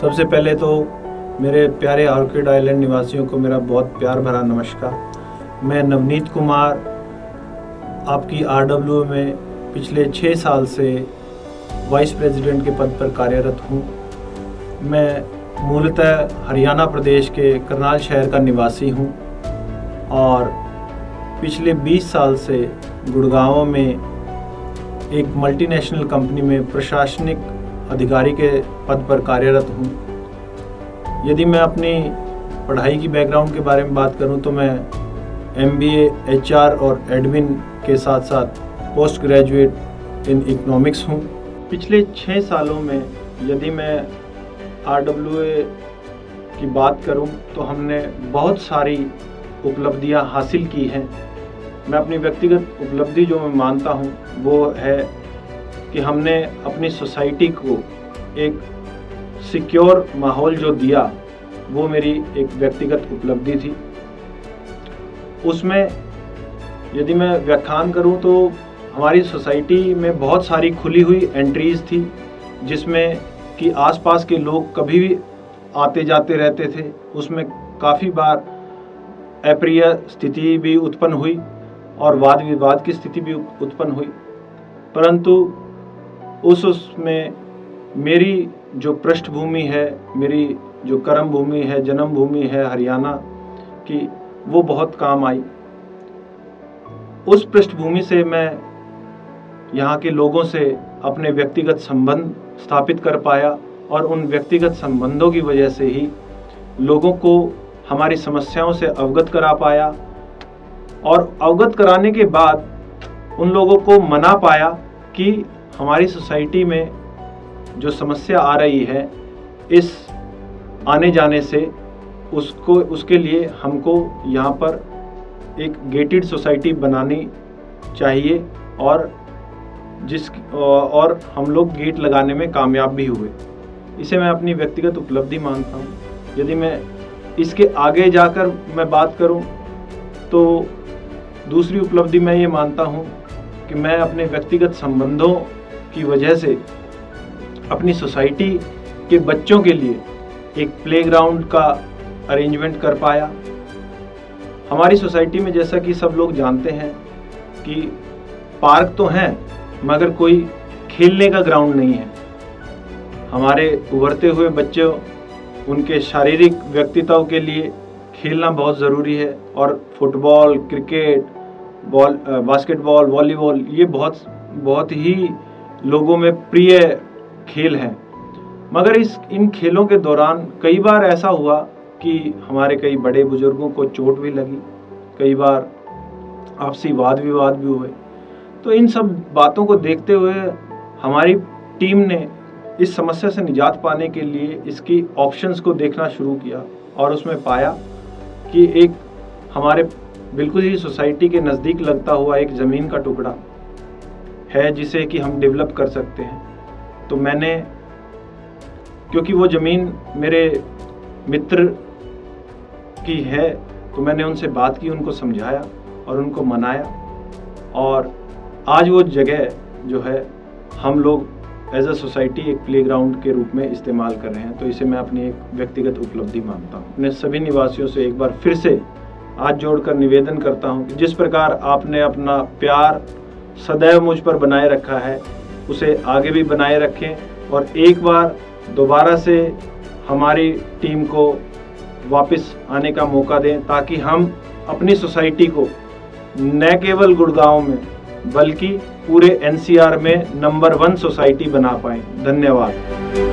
सबसे पहले तो मेरे प्यारे ऑर्किड आइलैंड निवासियों को मेरा बहुत प्यार भरा नमस्कार। मैं नवनीत कुमार आपकी RWA में पिछले 6 साल से वाइस प्रेसिडेंट के पद पर कार्यरत हूँ। मैं मूलतः हरियाणा प्रदेश के करनाल शहर का निवासी हूँ और पिछले 20 साल से गुड़गांव में एक मल्टीनेशनल कंपनी में प्रशासनिक अधिकारी के पद पर कार्यरत हूँ। यदि मैं अपनी पढ़ाई की बैकग्राउंड के बारे में बात करूँ तो मैं MBA HR और एडमिन के साथ साथ पोस्ट ग्रेजुएट इन इकोनॉमिक्स हूँ। पिछले 6 सालों में यदि मैं RWA की बात करूँ तो हमने बहुत सारी उपलब्धियाँ हासिल की हैं। मैं अपनी व्यक्तिगत उपलब्धि जो मैं मानता हूँ वो है कि हमने अपनी सोसाइटी को एक सिक्योर माहौल जो दिया वो मेरी एक व्यक्तिगत उपलब्धि थी। उसमें यदि मैं व्याख्यान करूं तो हमारी सोसाइटी में बहुत सारी खुली हुई एंट्रीज थी जिसमें कि आसपास के लोग कभी भी आते जाते रहते थे। उसमें काफ़ी बार अप्रिय स्थिति भी उत्पन्न हुई और वाद विवाद की स्थिति भी उत्पन्न हुई, परंतु उसमें मेरी जो पृष्ठभूमि है, मेरी जो कर्म भूमि है, जन्म भूमि है हरियाणा की, वो बहुत काम आई। उस पृष्ठभूमि से मैं यहाँ के लोगों से अपने व्यक्तिगत संबंध स्थापित कर पाया और उन व्यक्तिगत संबंधों की वजह से ही लोगों को हमारी समस्याओं से अवगत करा पाया और अवगत कराने के बाद उन लोगों को मना पाया कि हमारी सोसाइटी में जो समस्या आ रही है इस आने जाने से उसके लिए हमको यहाँ पर एक गेटेड सोसाइटी बनानी चाहिए और हम लोग गेट लगाने में कामयाब भी हुए। इसे मैं अपनी व्यक्तिगत उपलब्धि मानता हूँ। यदि मैं इसके आगे जाकर मैं बात करूँ तो दूसरी उपलब्धि मैं ये मानता हूँ कि मैं अपने व्यक्तिगत संबंधों की वजह से अपनी सोसाइटी के बच्चों के लिए एक प्लेग्राउंड का अरेंजमेंट कर पाया। हमारी सोसाइटी में जैसा कि सब लोग जानते हैं कि पार्क तो हैं मगर कोई खेलने का ग्राउंड नहीं है। हमारे उभरते हुए बच्चे उनके शारीरिक व्यक्तित्व के लिए खेलना बहुत ज़रूरी है और फुटबॉल, क्रिकेट, बास्केटबॉल, वॉलीबॉल ये बहुत ही लोगों में प्रिय खेल हैं। मगर इन खेलों के दौरान कई बार ऐसा हुआ कि हमारे कई बड़े बुजुर्गों को चोट भी लगी, कई बार आपसी वाद विवाद भी हुए। तो इन सब बातों को देखते हुए हमारी टीम ने इस समस्या से निजात पाने के लिए इसकी ऑप्शंस को देखना शुरू किया और उसमें पाया कि एक हमारे बिल्कुल ही सोसाइटी के नज़दीक लगता हुआ एक ज़मीन का टुकड़ा है जिसे कि हम डेवलप कर सकते हैं। तो मैंने, क्योंकि वो ज़मीन मेरे मित्र की है, तो मैंने उनसे बात की, उनको समझाया और उनको मनाया और आज वो जगह जो है हम लोग एज अ सोसाइटी एक प्लेग्राउंड के रूप में इस्तेमाल कर रहे हैं। तो इसे मैं अपनी एक व्यक्तिगत उपलब्धि मानता हूँ। मैं सभी निवासियों से एक बार फिर से हाथ जोड़कर निवेदन करता हूँ कि जिस प्रकार आपने अपना प्यार सदैव मुझ पर बनाए रखा है उसे आगे भी बनाए रखें और एक बार दोबारा से हमारी टीम को वापस आने का मौका दें ताकि हम अपनी सोसाइटी को न केवल गुड़गांव में बल्कि पूरे NCR में नंबर 1 सोसाइटी बना पाएं। धन्यवाद।